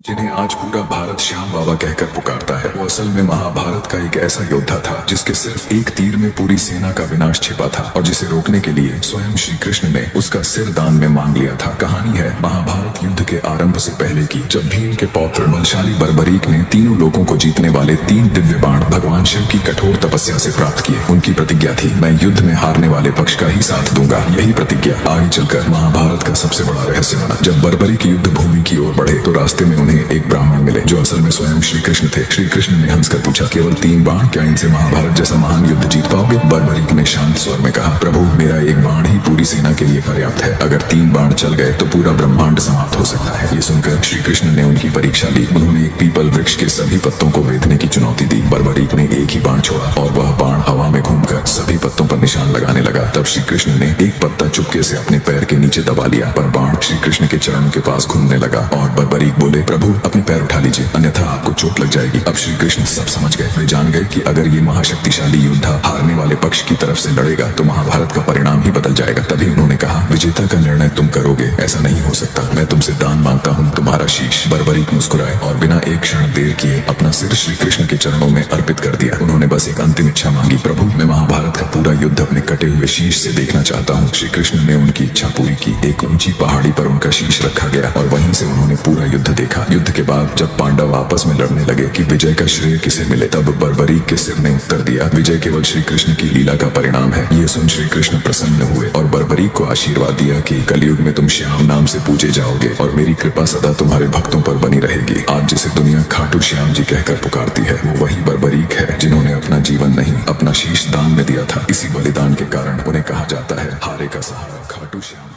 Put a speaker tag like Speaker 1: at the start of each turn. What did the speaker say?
Speaker 1: जिन्हें आज पूरा भारत श्याम बाबा कहकर पुकारता है, वो असल में महाभारत का एक ऐसा योद्धा था जिसके सिर्फ एक तीर में पूरी सेना का विनाश छिपा था और जिसे रोकने के लिए स्वयं श्री कृष्ण ने उसका सिर दान में मांग लिया था। कहानी है महाभारत युद्ध के आरंभ से पहले की, जब भीम के पौत्र बलशाली बर्बरीक ने तीनों लोगों को जीतने वाले 3 दिव्य बाण भगवान शिव की कठोर तपस्या से प्राप्त किए। उनकी प्रतिज्ञा थी, मैं युद्ध में हारने वाले पक्ष का ही साथ दूंगा। यही प्रतिज्ञा आगे चलकर महाभारत का सबसे बड़ा रहस्य बना। जब बर्बरीक युद्ध भूमि की ओर बढ़े तो रास्ते में एक ब्राह्मण मिले जो असल में स्वयं श्री कृष्ण थे। श्री कृष्ण ने हंसकर पूछा, केवल 3 बाण, क्या इनसे महाभारत जैसा महान युद्ध जीत पाओगे? बर्बरीक ने शांत स्वर में कहा, प्रभु मेरा एक बाण ही पूरी सेना के लिए पर्याप्त है। अगर 3 बाण चल गए तो पूरा ब्रह्मांड समाप्त हो सकता है। ये सुनकर श्री कृष्ण ने उनकी परीक्षा ली। उन्होंने एक पीपल वृक्ष के सभी पत्तों को वेदने की चुनौती दी। बर्बरीक ने एक ही बाण छोड़ा और वह बाण हवा में घूमकर सभी पत्तों पर निशान लगाने लगा। तब श्री कृष्ण ने एक पत्ता चुपके से अपने पैर के नीचे दबा लिया, पर बाण श्री कृष्ण के चरणों के पास घूमने लगा और बर्बरीक बोले, प्रभु अपने पैर उठा लीजिए, अन्यथा आपको चोट लग जाएगी। अब श्री कृष्ण सब समझ गए। वे जान गए कि अगर ये महाशक्तिशाली योद्धा हारने वाले पक्ष की तरफ से लड़ेगा तो महाभारत का परिणाम ही बदल जाएगा। तभी उन्होंने कहा, विजेता का निर्णय तुम करोगे, ऐसा नहीं हो सकता। मैं तुमसे दान मांगता हूँ, तुम्हारा शीश। बर्बरीक मुस्कुराए और बिना एक क्षण देर किए अपना सिर श्री कृष्ण के चरणों में अर्पित कर दिया। उन्होंने बस एक अंतिम इच्छा मांगी, प्रभु मैं महाभारत का पूरा युद्ध अपने कटे हुए शीश से देखना चाहता हूँ। श्री कृष्ण ने उनकी इच्छा पूरी की। एक ऊंची पहाड़ी पर उनका शीश रखा गया और वहीं से उन्होंने पूरा युद्ध देखा। युद्ध के बाद जब पांडव आपस में लड़ने लगे कि विजय का श्रेय किसे मिले, तब बर्बरीक के सिर ने उत्तर दिया, विजय केवल श्री कृष्ण की लीला का परिणाम है। ये सुन श्री कृष्ण प्रसन्न हुए और बर्बरीक को आशीर्वाद दिया कि कलयुग में तुम श्याम नाम से पूजे जाओगे और मेरी कृपा सदा तुम्हारे भक्तों पर बनी रहेगी। आज जिसे दुनिया खाटू श्याम जी कहकर पुकारती है, वो वही बर्बरीक है जिन्होंने अपना जीवन नहीं, अपना शीश दान में दिया था। इसी बलिदान के कारण उन्हें कहा जाता है हारे का सहारा खाटू श्याम।